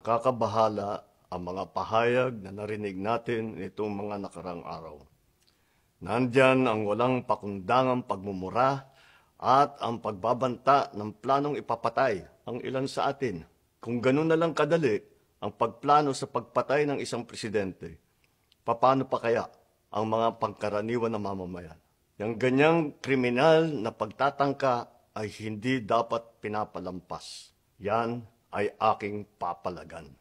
Kakabahala ang mga pahayag na narinig natin nitong mga nakarang araw. Nandyan ang walang pakundangang pagmumura at ang pagbabanta ng planong ipapatay ang ilan sa atin. Kung ganun na lang kadali ang pagplano sa pagpatay ng isang presidente, paano pa kaya ang mga pangkaraniwan na mamamayan? Yung ganyang kriminal na pagtatangka ay hindi dapat pinapalampas. Yan ay aking papalagan.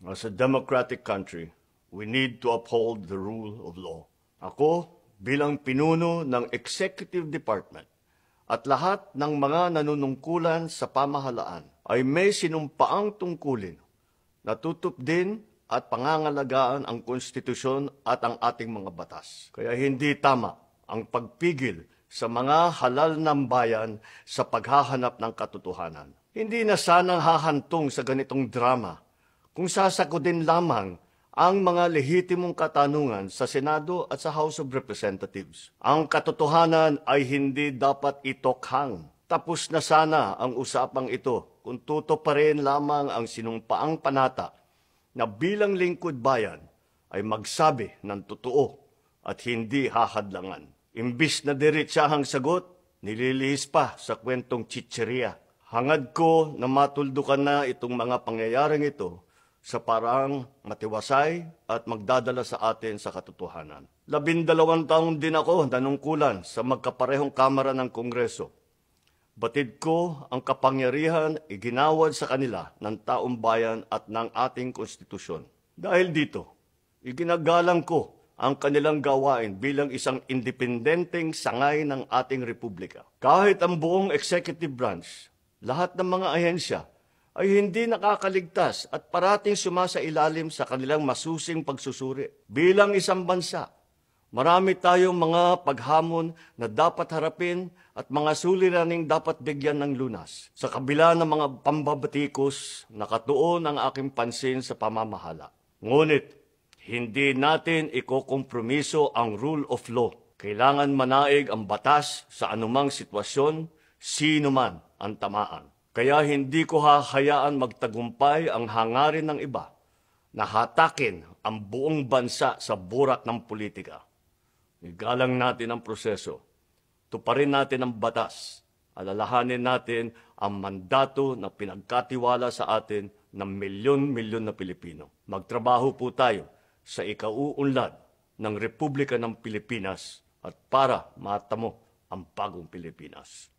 As a democratic country, we need to uphold the rule of law. Ako, bilang pinuno ng Executive Department at lahat ng mga nanunungkulan sa pamahalaan ay may sinumpaang tungkulin na tutupdin at pangangalagaan ang konstitusyon at ang ating mga batas. Kaya hindi tama ang pagpigil sa mga halal ng bayan sa paghahanap ng katotohanan. Hindi na sanang hahantong sa ganitong drama kung sasagutin lamang ang mga lehitimong katanungan sa Senado at sa House of Representatives. Ang katotohanan ay hindi dapat itokhang. Tapos na sana ang usapang ito kung tutuparin lamang ang sinumpaang panata na bilang lingkod bayan ay magsabi ng totoo at hindi hahadlangan. Imbis na diretsahang sagot, nililihis pa sa kwentong chicheria. Hangad ko na matuldukan na itong mga pangyayaring ito sa parang matiwasay at magdadala sa atin sa katotohanan. 12 taon din ako nanungkulan sa magkaparehong kamara ng Kongreso. Batid ko ang kapangyarihan iginawad sa kanila ng taong bayan at ng ating konstitusyon. Dahil dito, iginagalang ko ang kanilang gawain bilang isang independenteng sangay ng ating republika. Kahit ang buong executive branch, lahat ng mga ahensya ay hindi nakakaligtas at parating sumasailalim sa kanilang masusing pagsusuri. Bilang isang bansa, marami tayong mga paghamon na dapat harapin at mga suliraning dapat bigyan ng lunas. Sa kabila ng mga pambabatikos, nakatuon ang aking pansin sa pamamahala. Ngunit, hindi natin ikokompromiso ang rule of law. Kailangan manaig ang batas sa anumang sitwasyon, sino man ang tamaan. Kaya hindi ko hahayaan magtagumpay ang hangarin ng iba na hatakin ang buong bansa sa burak ng politika. Igalang natin ang proseso. Tuparin natin ang batas. Alalahanin natin ang mandato na pinagkatiwala sa atin ng milyon-milyon na Pilipino. Magtrabaho po tayo sa ikauunlad ng Republika ng Pilipinas at para matamo ang bagong Pilipinas.